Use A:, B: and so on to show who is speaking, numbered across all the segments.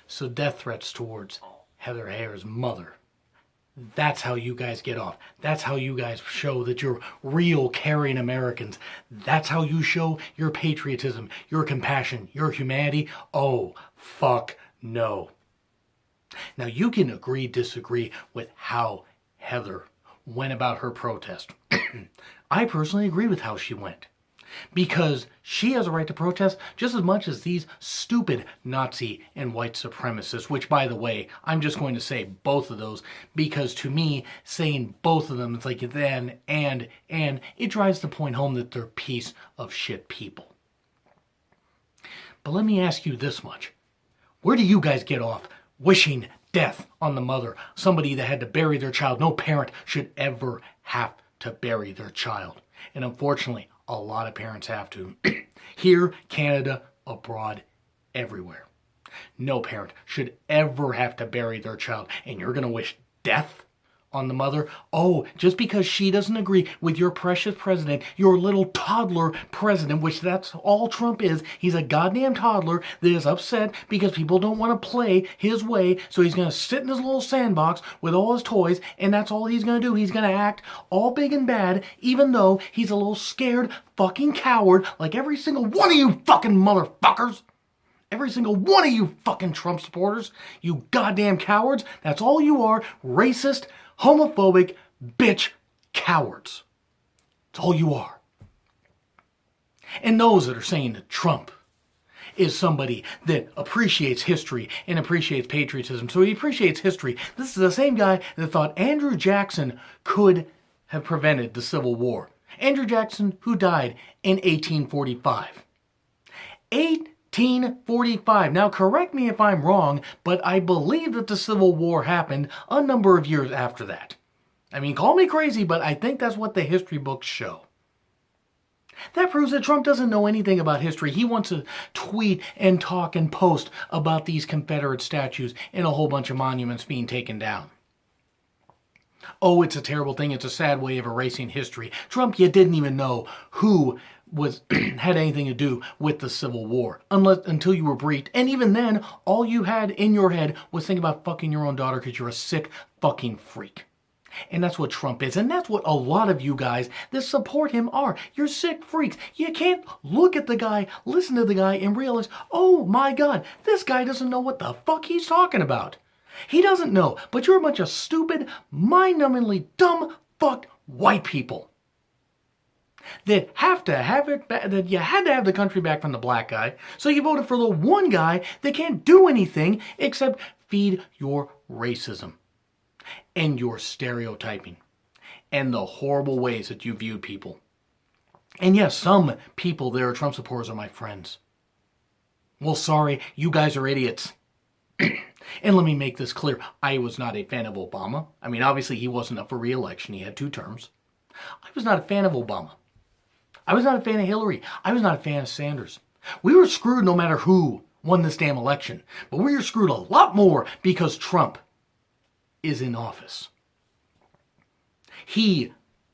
A: So death threats towards Heather Hayer's mother. That's how you guys get off. That's how you guys show that you're real caring Americans. That's how you show your patriotism, your compassion, your humanity. Oh, fuck no. Now you can agree, disagree with how Heather went about her protest. I personally agree with how she went. Because she has a right to protest just as much as these stupid Nazi and white supremacists, which, by the way, I'm just going to say both of those, because to me, saying both of them, it's like then, and, it drives the point home that they're piece of shit people. But let me ask you this much. Where do you guys get off wishing death on the mother, somebody that had to bury their child? No parent should ever have to bury their child. And unfortunately, a lot of parents have to. Here, Canada, abroad, everywhere. No parent should ever have to bury their child. And you're going to wish death on the mother? Oh, just because she doesn't agree with your precious president, your little toddler president, which that's all Trump is. He's a goddamn toddler that is upset because people don't want to play his way. So he's going to sit in his little sandbox with all his toys, and that's all he's going to do. He's going to act all big and bad, even though he's a little scared fucking coward like every single one of you fucking motherfuckers. Every single one of you fucking Trump supporters. You goddamn cowards. That's all you are. Racist, homophobic, bitch cowards. That's all you are. And those that are saying that Trump is somebody that appreciates history and appreciates patriotism. So he appreciates history. This is the same guy that thought Andrew Jackson could have prevented the Civil War. Andrew Jackson, who died in 1845. 1845. Now, correct me if I'm wrong, but I believe that the Civil War happened a number of years after that. I mean, call me crazy, but I think that's what the history books show. That proves that Trump doesn't know anything about history. He wants to tweet and talk and post about these Confederate statues and a whole bunch of monuments being taken down. Oh, it's a terrible thing. It's a sad way of erasing history. Trump, you didn't even know who had anything to do with the Civil War until you were briefed. And even then, all you had in your head was think about fucking your own daughter because you're a sick fucking freak. And that's what Trump is. And that's what a lot of you guys that support him are. You're sick freaks. You can't look at the guy, listen to the guy, and realize, oh my God, this guy doesn't know what the fuck he's talking about. He doesn't know, but you're a bunch of stupid, mind-numbingly dumb, fucked white people that have to have it back, that you had to have the country back from the black guy, so you voted for the one guy that can't do anything except feed your racism and your stereotyping and the horrible ways that you view people. And yes, some people that are Trump supporters are my friends. Well, sorry, you guys are idiots. And let me make this clear. I was not a fan of Obama. I mean, obviously he wasn't up for re-election. He had 2 terms. I was not a fan of Obama. I was not a fan of Hillary. I was not a fan of Sanders. We were screwed no matter who won this damn election. But we were screwed a lot more because Trump is in office. He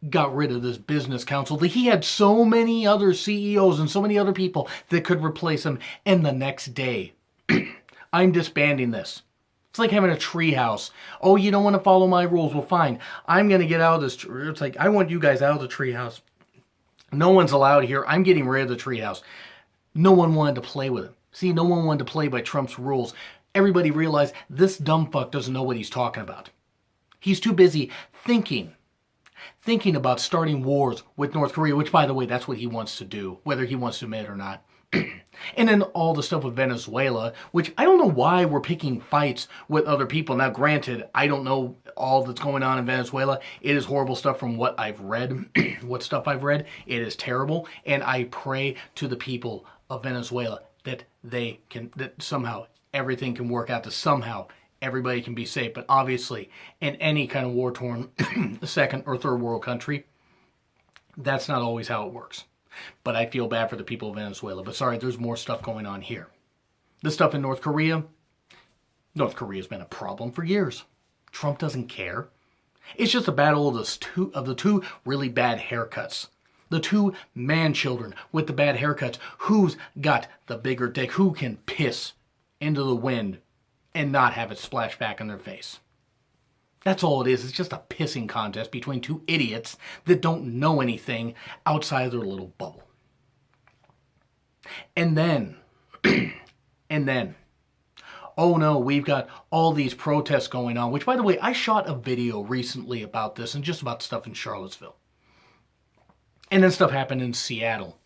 A: got rid of this business council. He had so many other CEOs and so many other people that could replace him. And the next day, I'm disbanding this. It's like having a tree house. Oh, you don't want to follow my rules? Well, fine. I'm going to get out of this. It's like, I want you guys out of the tree house. No one's allowed here. I'm getting rid of the tree house. No one wanted to play with him. See, no one wanted to play by Trump's rules. Everybody realized this dumb fuck doesn't know what he's talking about. He's too busy thinking about starting wars with North Korea, which, by the way, that's what he wants to do, whether he wants to admit it or not. And then all the stuff with Venezuela, which I don't know why we're picking fights with other people. Now, granted, I don't know all that's going on in Venezuela. It is horrible stuff from what I've read. What stuff I've read, it is terrible. And I pray to the people of Venezuela that that somehow everything can work out, that somehow everybody can be safe. But obviously, in any kind of war-torn second or third world country, that's not always how it works. But I feel bad for the people of Venezuela. But sorry, there's more stuff going on here. The stuff in North Korea. North Korea's been a problem for years. Trump doesn't care. It's just a battle of the two really bad haircuts. The 2 man-children with the bad haircuts. Who's got the bigger dick? Who can piss into the wind and not have it splash back in their face. That's all it is. It's just a pissing contest between two idiots that don't know anything outside of their little bubble. And then, oh no, we've got all these protests going on, which, by the way, I shot a video recently about this and just about stuff in Charlottesville. And then stuff happened in Seattle.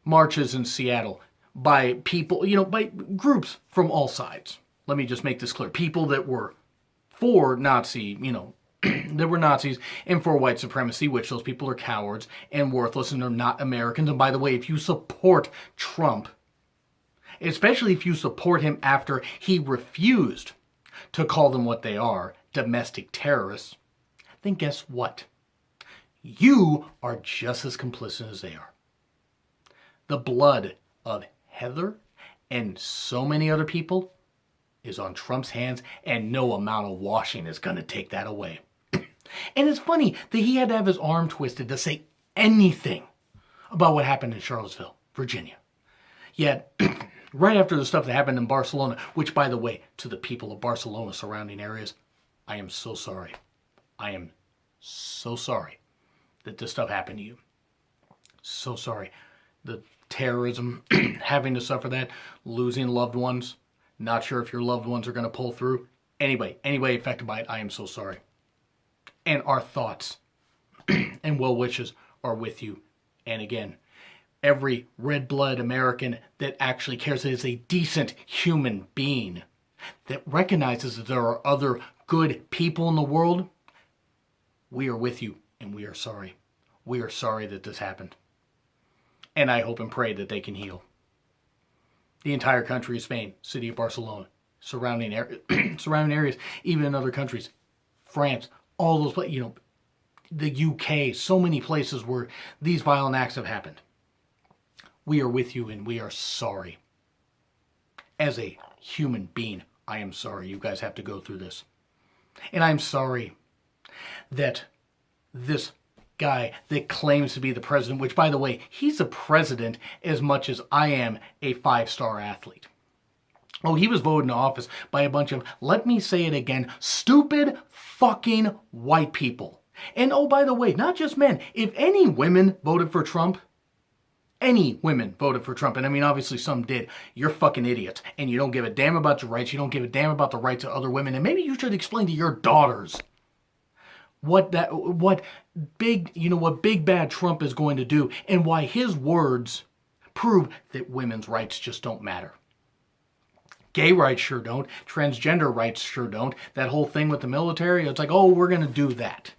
A: Marches in Seattle by people, by groups from all sides. Let me just make this clear. People that were for Nazi, that were Nazis and for white supremacy, which those people are cowards and worthless and they're not Americans. And by the way, if you support Trump, especially if you support him after he refused to call them what they are, domestic terrorists, then guess what? You are just as complicit as they are. The blood of Heather and so many other people is on Trump's hands, and no amount of washing is going to take that away. And it's funny that he had to have his arm twisted to say anything about what happened in Charlottesville, Virginia. Yet, right after the stuff that happened in Barcelona, which, by the way, to the people of Barcelona surrounding areas, I am so sorry. I am so sorry that this stuff happened to you. So sorry. The terrorism, having to suffer that, losing loved ones, not sure if your loved ones are going to pull through. Anyway affected by it, I am so sorry. And our thoughts and well wishes are with you. And again, every red-blood American that actually cares, that is a decent human being, that recognizes that there are other good people in the world, we are with you and we are sorry. We are sorry that this happened. And I hope and pray that they can heal. The entire country of Spain, city of Barcelona, surrounding areas, even in other countries, France, all those places, the UK, so many places where these violent acts have happened. We are with you and we are sorry. As a human being, I am sorry you guys have to go through this. And I'm sorry that this guy that claims to be the president, which, by the way, he's a president as much as I am a 5-star athlete. Oh, he was voted into office by a bunch of, let me say it again, stupid fucking white people. And oh, by the way, not just men. If any women voted for Trump, and I mean, obviously some did, you're fucking idiots. And you don't give a damn about your rights. You don't give a damn about the rights of other women. And maybe you should explain to your daughters what big bad Trump is going to do and why his words prove that women's rights just don't matter. Gay rights sure don't. Transgender rights sure don't. That whole thing with the military, it's like, oh, we're going to do that.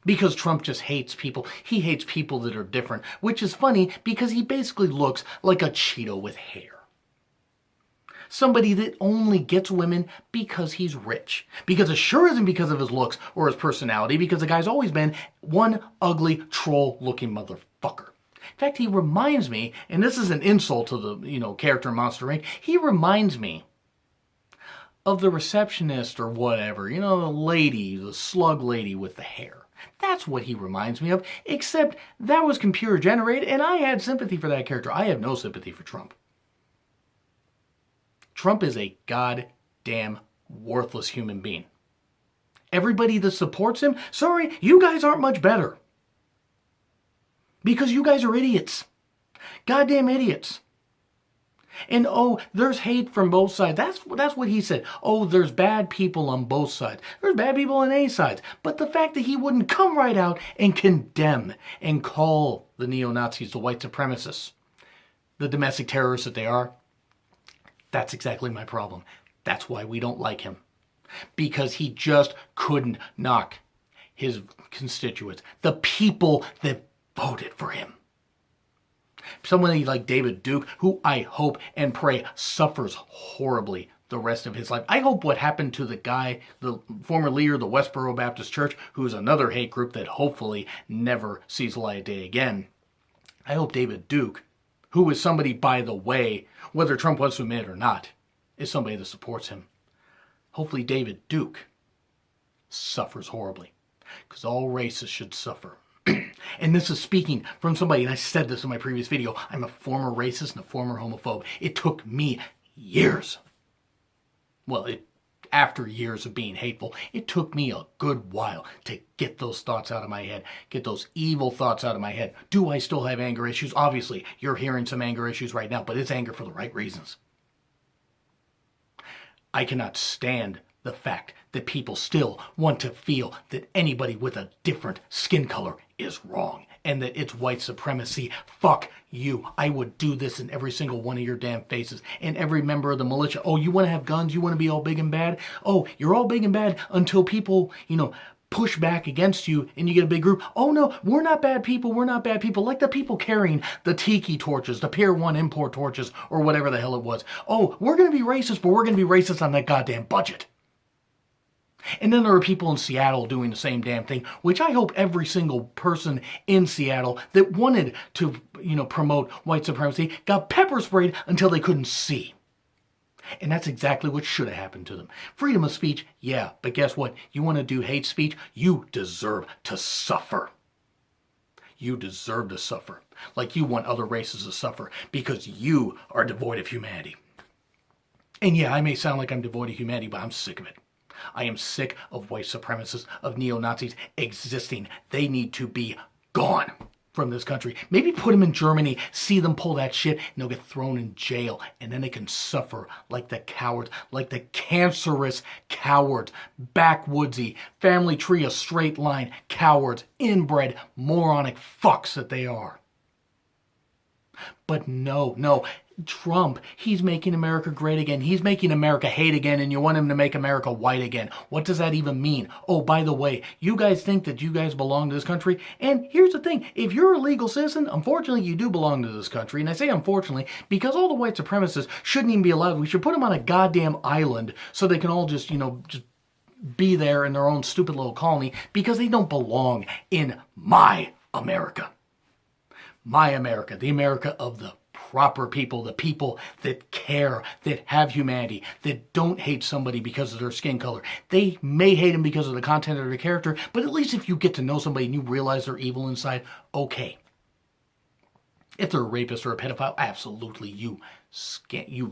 A: Because Trump just hates people. He hates people that are different, which is funny because he basically looks like a Cheeto with hair. Somebody that only gets women because he's rich. Because it sure isn't because of his looks or his personality, because the guy's always been one ugly, troll-looking motherfucker. In fact, he reminds me, and this is an insult to the, character in Monster Inc., he reminds me of the receptionist or whatever, the lady, the slug lady with the hair. That's what he reminds me of, except that was computer generated, and I had sympathy for that character. I have no sympathy for Trump. Trump is a goddamn worthless human being. Everybody that supports him, sorry, you guys aren't much better. Because you guys are idiots. Goddamn idiots. And oh, there's hate from both sides. That's what he said. Oh, there's bad people on both sides. There's bad people on any sides. But the fact that he wouldn't come right out and condemn and call the neo-Nazis, the white supremacists, the domestic terrorists that they are, that's exactly my problem. That's why we don't like him. Because he just couldn't knock his constituents, the people that voted for him. Somebody like David Duke, who I hope and pray suffers horribly the rest of his life. I hope what happened to the guy, the former leader of the Westboro Baptist Church, who's another hate group that hopefully never sees the light of day again. I hope David Duke, who is somebody, by the way, whether Trump wants to admit it or not, is somebody that supports him. Hopefully David Duke suffers horribly, because all races should suffer. And this is speaking from somebody, and I said this in my previous video, I'm a former racist and a former homophobe. It took me years Well, after years of being hateful, it took me a good while to get those thoughts out of my head, get those evil thoughts out of my head. Do I still have anger issues? Obviously, you're hearing some anger issues right now, but it's anger for the right reasons. I cannot stand the fact that people still want to feel that anybody with a different skin color is wrong and that it's white supremacy. Fuck you. I would do this in every single one of your damn faces and every member of the militia. Oh, you want to have guns? You want to be all big and bad? Oh, you're all big and bad until people, push back against you and you get a big group. Oh no, we're not bad people. We're not bad people. Like the people carrying the tiki torches, the Pier 1 import torches, or whatever the hell it was. Oh, we're going to be racist, but we're going to be racist on that goddamn budget. And then there are people in Seattle doing the same damn thing, which I hope every single person in Seattle that wanted to, promote white supremacy got pepper sprayed until they couldn't see. And that's exactly what should have happened to them. Freedom of speech, yeah, but guess what? You want to do hate speech? You deserve to suffer. You deserve to suffer. Like you want other races to suffer because you are devoid of humanity. And yeah, I may sound like I'm devoid of humanity, but I'm sick of it. I am sick of white supremacists, of neo-Nazis existing. They need to be gone from this country. Maybe put them in Germany, see them pull that shit, and they'll get thrown in jail. And then they can suffer like the cowards, like the cancerous cowards, backwoodsy, family tree, a straight line, cowards, inbred, moronic fucks that they are. But no. Trump, he's making America great again. He's making America hate again, and you want him to make America white again. What does that even mean? Oh, by the way, you guys think that you guys belong to this country? And here's the thing. If you're a legal citizen, unfortunately, you do belong to this country. And I say unfortunately because all the white supremacists shouldn't even be allowed. We should put them on a goddamn island so they can all just be there in their own stupid little colony because they don't belong in my America. My America, the America of the proper people, the people that care, that have humanity, that don't hate somebody because of their skin color. They may hate them because of the content of their character, but at least if you get to know somebody and you realize they're evil inside, okay. If they're a rapist or a pedophile, absolutely, you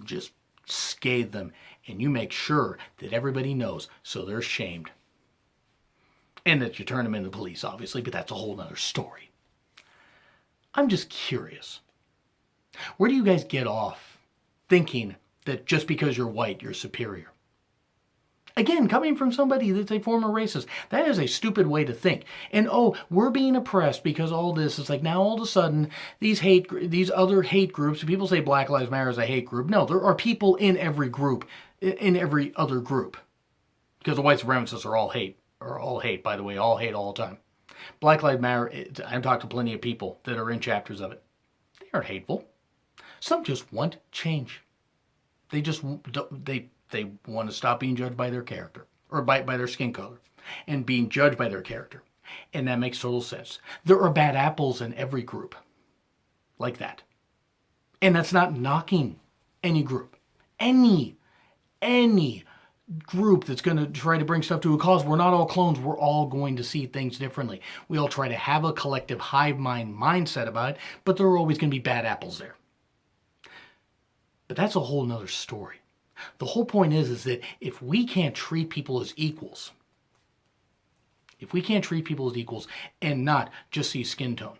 A: just scathe them and you make sure that everybody knows so they're shamed. And that you turn them into the police, obviously, but that's a whole other story. I'm just curious. Where do you guys get off thinking that just because you're white, you're superior? Again, coming from somebody that's a former racist, that is a stupid way to think. And we're being oppressed because all this is like now all of a sudden these other hate groups, people say Black Lives Matter is a hate group. No, there are people in every group, in every other group. Because the white supremacists are all hate, by the way, all hate all the time. Black Lives Matter, I've talked to plenty of people that are in chapters of it. They aren't hateful. Some just want change. They want to stop being judged by their character or by their skin color and being judged by their character. And that makes total sense. There are bad apples in every group like that. And that's not knocking any group. Any group that's going to try to bring stuff to a cause. We're not all clones. We're all going to see things differently. We all try to have a collective hive mind mindset about it, but there are always going to be bad apples there. But that's a whole nother story. The whole point is that if we can't treat people as equals, and not just see skin tone,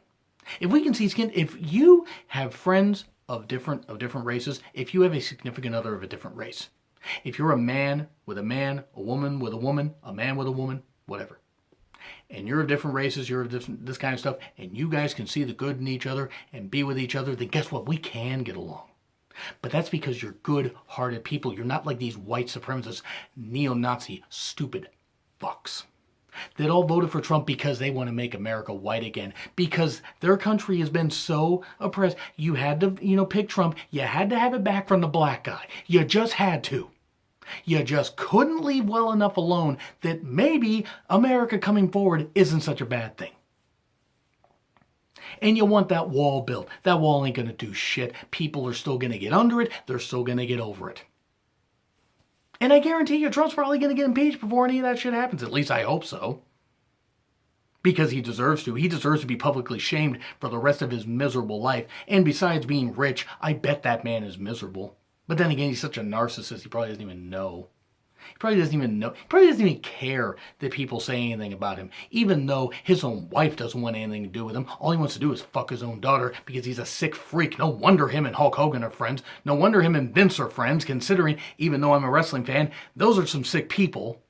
A: if you have friends of different races, if you have a significant other of a different race, if you're a man with a man, a woman with a woman, a man with a woman, whatever, and you're of different races, you're of this kind of stuff, and you guys can see the good in each other and be with each other, then guess what? We can get along. But that's because you're good-hearted people. You're not like these white supremacist, neo-Nazi, stupid fucks that all voted for Trump because they want to make America white again. Because their country has been so oppressed. You had to, pick Trump. You had to have it back from the black guy. You just had to. You just couldn't leave well enough alone that maybe America coming forward isn't such a bad thing. And you want that wall built. That wall ain't going to do shit. People are still going to get under it. They're still going to get over it. And I guarantee you, Trump's probably going to get impeached before any of that shit happens. At least I hope so. Because he deserves to. He deserves to be publicly shamed for the rest of his miserable life. And besides being rich, I bet that man is miserable. But then again, he's such a narcissist, he probably doesn't even know. He probably doesn't even know. He probably doesn't even care that people say anything about him. Even though his own wife doesn't want anything to do with him. All he wants to do is fuck his own daughter because he's a sick freak. No wonder him and Hulk Hogan are friends. No wonder him and Vince are friends, considering, even though I'm a wrestling fan, those are some sick people.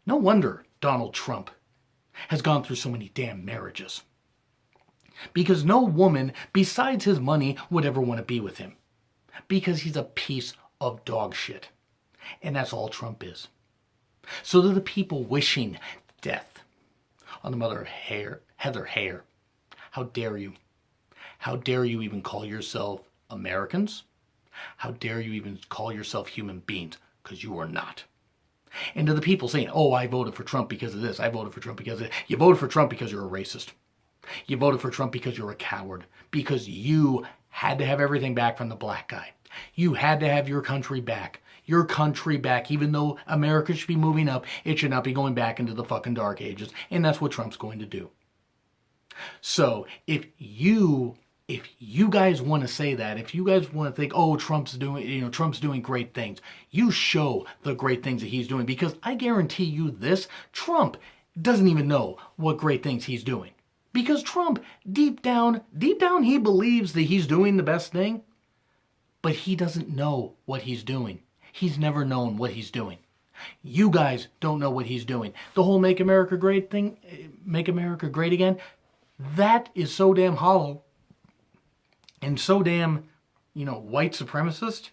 A: No wonder Donald Trump has gone through so many damn marriages. Because no woman besides his money would ever want to be with him. Because he's a piece of dog shit. And that's all Trump is. So to the people wishing death on the mother of Heather Heyer, how dare you? How dare you even call yourself Americans? How dare you even call yourself human beings? Because you are not. And to the people saying, oh, I voted for Trump because of this. I voted for Trump because of that. You voted for Trump because you're a racist. You voted for Trump because you're a coward. Because you had to have everything back from the black guy. You had to have your country back. Your country back. Even though America should be moving up, it should not be going back into the fucking dark ages. And that's what Trump's going to do. So if you guys want to say that, if you guys want to think, oh, Trump's doing great things, you show the great things that he's doing. Because I guarantee you this, Trump doesn't even know what great things he's doing. Because Trump, deep down, he believes that he's doing the best thing, but he doesn't know what he's doing. He's never known what he's doing. You guys don't know what he's doing. The whole Make America Great thing, Make America Great Again, that is so damn hollow and so damn, white supremacist.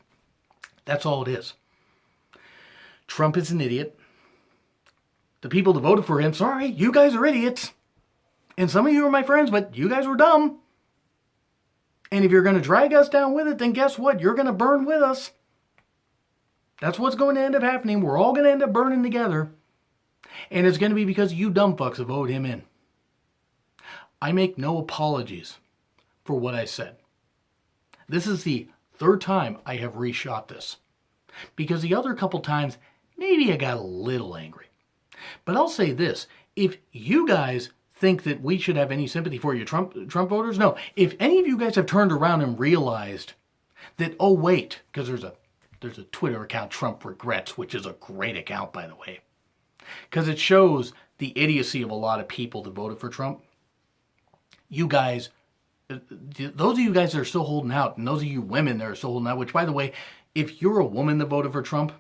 A: That's all it is. Trump is an idiot. The people that voted for him, sorry, you guys are idiots. And some of you are my friends, but you guys were dumb. And if you're going to drag us down with it, then guess what? You're going to burn with us. That's what's going to end up happening. We're all going to end up burning together. And it's going to be because you dumb fucks have voted him in. I make no apologies for what I said. This is the third time I have reshot this. Because the other couple times, maybe I got a little angry. But I'll say this. If you guys think that we should have any sympathy for you Trump voters, no. If any of you guys have turned around and realized that, oh wait, because there's a Twitter account, Trump Regrets, which is a great account, by the way. Because it shows the idiocy of a lot of people that voted for Trump. You guys, those of you guys that are still holding out, and those of you women that are still holding out, which, by the way, if you're a woman that voted for Trump,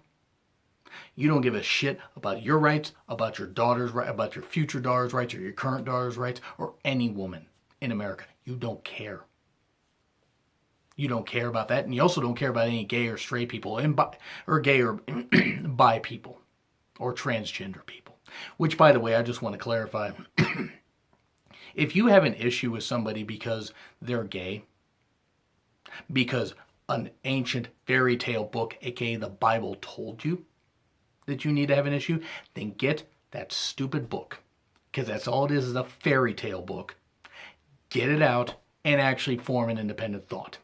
A: you don't give a shit about your rights, about your daughter's rights, about your future daughter's rights, or your current daughter's rights, or any woman in America. You don't care. You don't care about that, and you also don't care about any gay or straight people, or gay or bi people, or transgender people. Which, by the way, I just want to clarify. If you have an issue with somebody because they're gay, because an ancient fairy tale book, aka the Bible, told you that you need to have an issue, then get that stupid book. Because that's all it is a fairy tale book. Get it out and actually form an independent thought.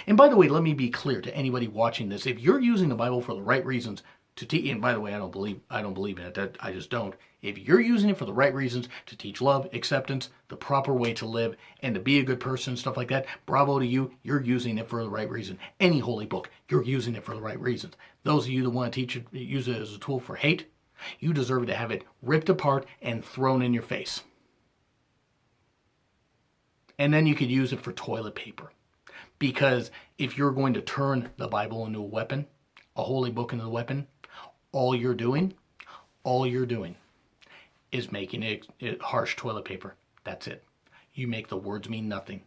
A: And by the way, let me be clear to anybody watching this. If you're using the Bible for the right reasons to teach, and by the way, I don't believe in it. I just don't. If you're using it for the right reasons to teach love, acceptance, the proper way to live, and to be a good person, stuff like that, bravo to you. You're using it for the right reason. Any holy book, you're using it for the right reasons. Those of you that want to use it as a tool for hate, you deserve to have it ripped apart and thrown in your face. And then you could use it for toilet paper. Because if you're going to turn the Bible into a weapon, a holy book into a weapon, all you're doing is making it harsh toilet paper. That's it. You make the words mean nothing.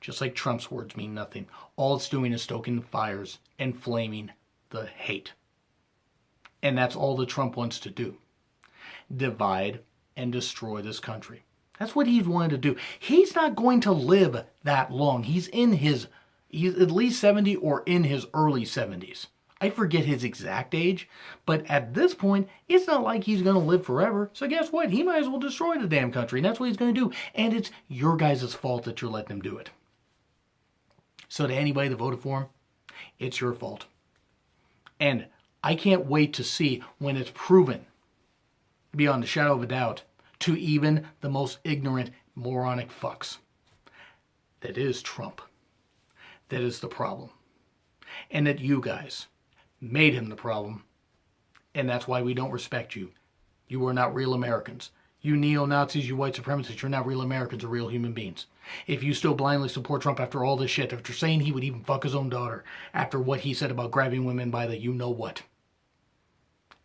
A: Just like Trump's words mean nothing. All it's doing is stoking the fires and flaming the hate. And that's all that Trump wants to do. Divide and destroy this country. That's what he's wanted to do. He's not going to live that long. He's at least 70 or in his early 70s. I forget his exact age, but at this point, it's not like he's going to live forever. So guess what? He might as well destroy the damn country, and that's what he's going to do. And it's your guys' fault that you're letting him do it. So to anybody that voted for him, it's your fault. And I can't wait to see when it's proven, beyond a shadow of a doubt, to even the most ignorant, moronic fucks, that is Trump. That is the problem. And that you guys made him the problem And that's why we don't respect you. You are not real Americans. You neo-Nazis, you white supremacists, you're not real Americans or real human beings. If you still blindly support Trump after all this shit, after saying he would even fuck his own daughter, after what he said about grabbing women by the you-know-what,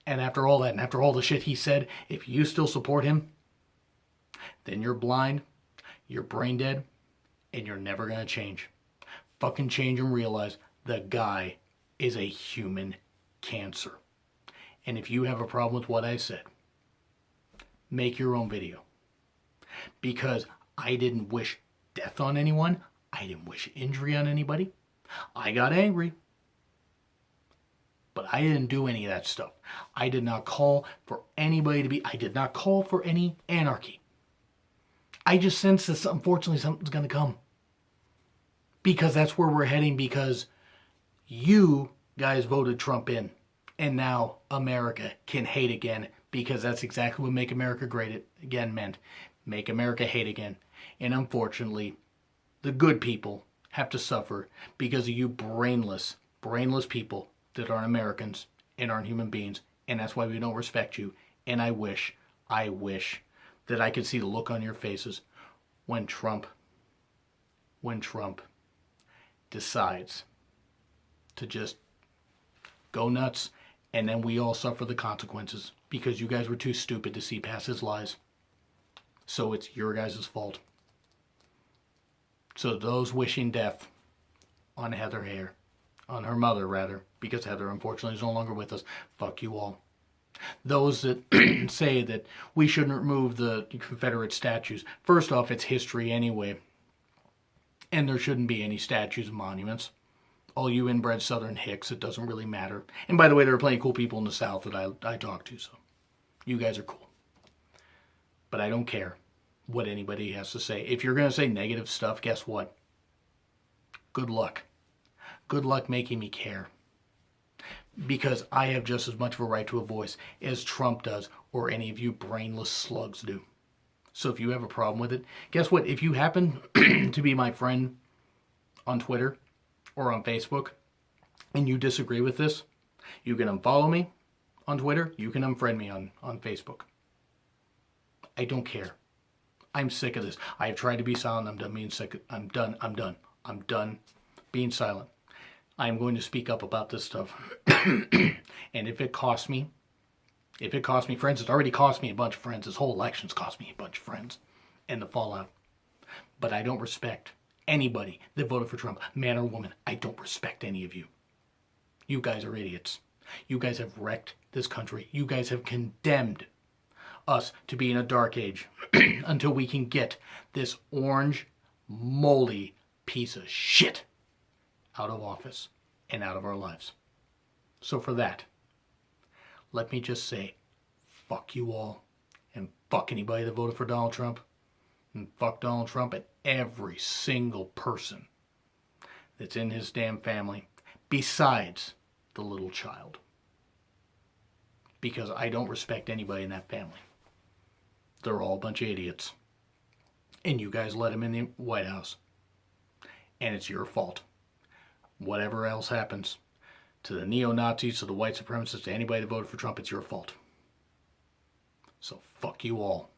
A: and after all that, and after all the shit he said, if you still support him, then you're blind, you're brain dead, and you're never going to change. Fucking change and realize the guy is a human cancer. And if you have a problem with what I said, make your own video. Because I didn't wish death on anyone. I didn't wish injury on anybody. I got angry. But I didn't do any of that stuff. I did not call for anybody to be... I did not call for any anarchy. I just sensed that unfortunately something's going to come. Because that's where we're heading, because you guys voted Trump in. And now America can hate again, because that's exactly what Make America Great Again meant. Make America hate again. And unfortunately, the good people have to suffer because of you brainless people that aren't Americans and aren't human beings. And that's why we don't respect you. And I wish that I could see the look on your faces when Trump decides to just go nuts, and then we all suffer the consequences because you guys were too stupid to see past his lies. So it's your guys' fault. So those wishing death on Heather Heyer, on her mother rather, because Heather unfortunately is no longer with us, fuck you all. Those that say that we shouldn't remove the Confederate statues, first off, it's history anyway. And there shouldn't be any statues and monuments. All you inbred Southern hicks, it doesn't really matter. And by the way, there are plenty of cool people in the South that I talk to, so you guys are cool. But I don't care what anybody has to say. If you're going to say negative stuff, guess what? Good luck. Good luck making me care. Because I have just as much of a right to a voice as Trump does, or any of you brainless slugs do. So if you have a problem with it, guess what? If you happen to be my friend on Twitter or on Facebook and you disagree with this, you can unfollow me on Twitter. You can unfriend me on Facebook. I don't care. I'm sick of this. I have tried to be silent. I'm done being sick. I'm done. I'm done being silent. I'm going to speak up about this stuff. And if it costs me friends, it's already cost me a bunch of friends. This whole election's cost me a bunch of friends and the fallout. But I don't respect anybody that voted for Trump, man or woman. I don't respect any of you. You guys are idiots. You guys have wrecked this country. You guys have condemned us to be in a dark age until we can get this orange, moldy piece of shit out of office and out of our lives. So for that, let me just say, fuck you all, and fuck anybody that voted for Donald Trump, and fuck Donald Trump and every single person that's in his damn family, besides the little child. Because I don't respect anybody in that family. They're all a bunch of idiots. And you guys let him in the White House. And it's your fault. Whatever else happens to the neo-Nazis, to the white supremacists, to anybody that voted for Trump, it's your fault. So fuck you all.